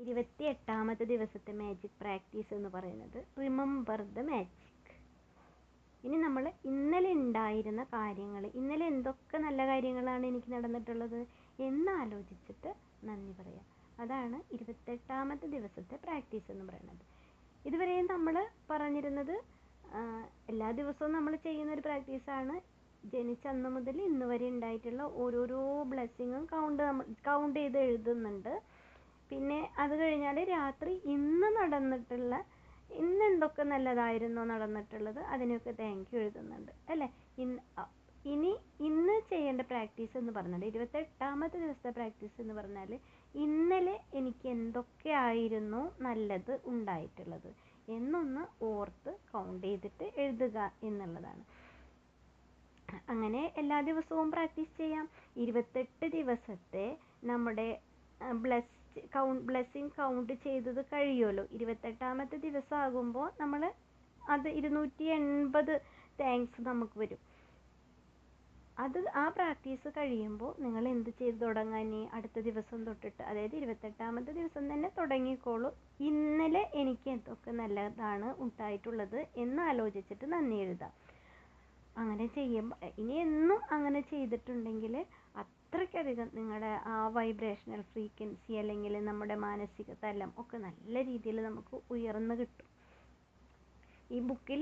28ാമത്തെ ദിവസത്തെ magic practice എന്ന് പറയുന്നത് റിമെമ്പർ ദ മാജിക്. ഇനി നമ്മൾ ഇന്നലെ ഉണ്ടായിരുന്ന കാര്യങ്ങൾ, ഇന്നലെ എന്തൊക്കെ നല്ല കാര്യങ്ങളാണ് എനിക്ക് നടന്നിട്ടുള്ളത് എന്നാലോചിച്ചിട്ട് നന്ദി പറയാം. അതാണ് 28ാമത്തെ ദിവസത്തെ പ്രാക്ടീസ് എന്ന് പറയുന്നത്. ഇതുവരെയും നമ്മൾ പറഞ്ഞിരുന്നത് എല്ലാ ദിവസവും നമ്മൾ ചെയ്യുന്ന ഒരു പ്രാക്ടീസാണ്. ജനിച്ച അന്ന് മുതൽ ഇന്ന് വരെ ഉണ്ടായിട്ടുള്ള ഓരോരോ ബ്ലെസ്സിങ്ങും കൗണ്ട് ചെയ്ത് എഴുതുന്നുണ്ട്. പിന്നെ അത് കഴിഞ്ഞാൽ രാത്രി ഇന്ന് എന്തൊക്കെ നല്ലതായിരുന്നോ നടന്നിട്ടുള്ളത് അതിനൊക്കെ താങ്ക് യു എഴുതുന്നുണ്ട് അല്ലേ. ഇന്ന് ചെയ്യേണ്ട പ്രാക്ടീസ് എന്ന് പറഞ്ഞാൽ 28ാമത്തെ ദിവസത്തെ പ്രാക്ടീസ് എന്ന് പറഞ്ഞാൽ ഇന്നലെ എനിക്ക് എന്തൊക്കെയായിരുന്നു നല്ലത് ഉണ്ടായിട്ടുള്ളത് എന്നൊന്ന് ഓർത്ത് കൗണ്ട് ചെയ്തിട്ട് എഴുതുക എന്നുള്ളതാണ്. അങ്ങനെ എല്ലാ ദിവസവും പ്രാക്ടീസ് ചെയ്യാം. 28 ദിവസത്തെ നമ്മുടെ ബ്ലെസ്സിങ് കൗണ്ട് ചെയ്തത് കഴിയുമല്ലോ. 28ാമത്തെ ദിവസം ആകുമ്പോൾ നമ്മൾ അത് 280 താങ്ക്സ് നമുക്ക് വരും. ആ പ്രാക്ടീസ് കഴിയുമ്പോൾ നിങ്ങൾ എന്ത് ചെയ്ത് തുടങ്ങാൻ, അടുത്ത ദിവസം തൊട്ടിട്ട്, അതായത് 28ാമത്തെ ദിവസം തന്നെ തുടങ്ങിക്കോളൂ. ഇന്നലെ എനിക്ക് എന്തൊക്കെ നല്ലതാണ് ഉണ്ടായിട്ടുള്ളത് എന്ന് ആലോചിച്ചിട്ട് നന്ദി എഴുതാം. അങ്ങനെ ചെയ്യുമ്പോൾ ഇനി എന്നും അങ്ങനെ ചെയ്തിട്ടുണ്ടെങ്കിൽ അത്രയ്ക്കധികം നിങ്ങളുടെ ആ വൈബ്രേഷണൽ ഫ്രീക്വൻസി അല്ലെങ്കിൽ നമ്മുടെ മാനസിക തലം ഒക്കെ നല്ല രീതിയിൽ നമുക്ക് ഉയർന്നു കിട്ടും. ഈ ബുക്കിൽ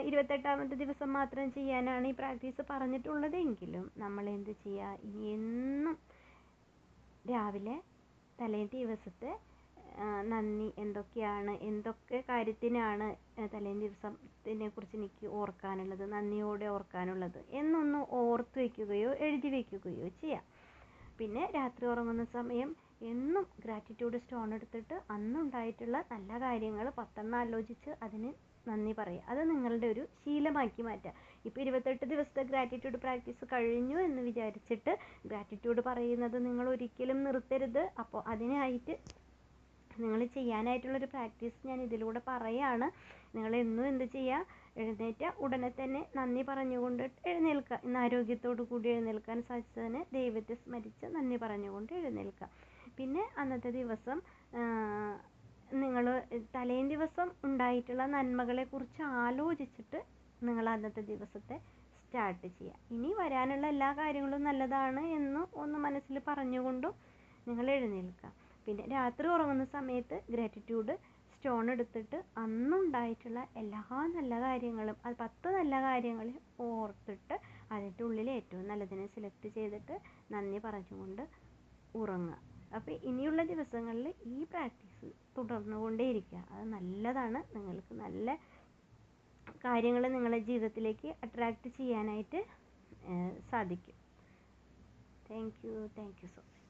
28ാമത്തെ ദിവസം മാത്രം ചെയ്യാനാണ് ഈ പ്രാക്ടീസ് പറഞ്ഞിട്ടുള്ളതെങ്കിലും നമ്മൾ എന്ത് ചെയ്യുക, ഇനി എന്നും രാവിലെ തലേ ദിവസത്തെ നന്ദി എന്തൊക്കെയാണ്, എന്തൊക്കെ കാര്യത്തിനാണ് തലേ ദിവസത്തിനെ കുറിച്ച് എനിക്ക് ഓർക്കാനുള്ളത്, നന്ദിയോടെ ഓർക്കാനുള്ളത് എന്നൊന്ന് ഓർത്ത് വയ്ക്കുകയോ എഴുതി വയ്ക്കുകയോ ചെയ്യാം. പിന്നെ രാത്രി ഉറങ്ങുന്ന സമയം എന്നും ഗ്രാറ്റിറ്റ്യൂഡ് സ്റ്റോൺ എടുത്തിട്ട് അന്നുണ്ടായിട്ടുള്ള നല്ല കാര്യങ്ങൾ 10 ആലോചിച്ച് അതിന് നന്ദി പറയുക. അത് നിങ്ങളുടെ ഒരു ശീലമാക്കി മാറ്റുക. ഇപ്പോൾ 28 ദിവസത്തെ ഗ്രാറ്റിറ്റ്യൂഡ് പ്രാക്ടീസ് കഴിഞ്ഞു എന്ന് വിചാരിച്ചിട്ട് ഗ്രാറ്റിറ്റ്യൂഡ് പറയുന്നത് നിങ്ങൾ ഒരിക്കലും നിർത്തരുത്. അപ്പോൾ അതിനായിട്ട് നിങ്ങൾ ചെയ്യാനായിട്ടുള്ളൊരു പ്രാക്ടീസ് ഞാൻ ഇതിലൂടെ പറയുകയാണ്. നിങ്ങൾ എന്നും എന്ത് ചെയ്യുക, എഴുന്നേറ്റ ഉടനെ തന്നെ നന്ദി പറഞ്ഞുകൊണ്ട് എഴുന്നേൽക്കുക. ഇന്ന് ആരോഗ്യത്തോടു കൂടി എഴുന്നേൽക്കാൻ സാധിച്ചതിന് ദൈവത്തെ സ്മരിച്ച് നന്ദി പറഞ്ഞുകൊണ്ട് എഴുന്നേൽക്കുക. പിന്നെ അന്നത്തെ ദിവസം നിങ്ങൾ തലേ ദിവസം ഉണ്ടായിട്ടുള്ള നന്മകളെക്കുറിച്ച് ആലോചിച്ചിട്ട് നിങ്ങൾ അന്നത്തെ ദിവസത്തെ സ്റ്റാർട്ട് ചെയ്യുക. ഇനി വരാനുള്ള എല്ലാ കാര്യങ്ങളും നല്ലതാണ് എന്ന് ഒന്ന് മനസ്സിൽ പറഞ്ഞുകൊണ്ടും നിങ്ങൾ എഴുന്നേൽക്കുക. പിന്നെ രാത്രി ഉറങ്ങുന്ന സമയത്ത് ഗ്രാറ്റിറ്റ്യൂഡ് സ്റ്റോൺ എടുത്തിട്ട് അന്നുണ്ടായിട്ടുള്ള എല്ലാ നല്ല കാര്യങ്ങളും, അത് 10 നല്ല കാര്യങ്ങൾ ഓർത്തിട്ട് അതിൻ്റെ ഉള്ളിൽ ഏറ്റവും നല്ലതിനെ സെലക്ട് ചെയ്തിട്ട് നന്ദി പറഞ്ഞുകൊണ്ട് ഉറങ്ങുക. അപ്പോൾ ഇനിയുള്ള ദിവസങ്ങളിൽ ഈ പ്രാക്ടീസ് തുടർന്നുകൊണ്ടേയിരിക്കുക. അത് നല്ലതാണ്. നിങ്ങൾക്ക് നല്ല കാര്യങ്ങൾ നിങ്ങളുടെ ജീവിതത്തിലേക്ക് അട്രാക്റ്റ് ചെയ്യാനായിട്ട് സാധിക്കും. Thank you so much.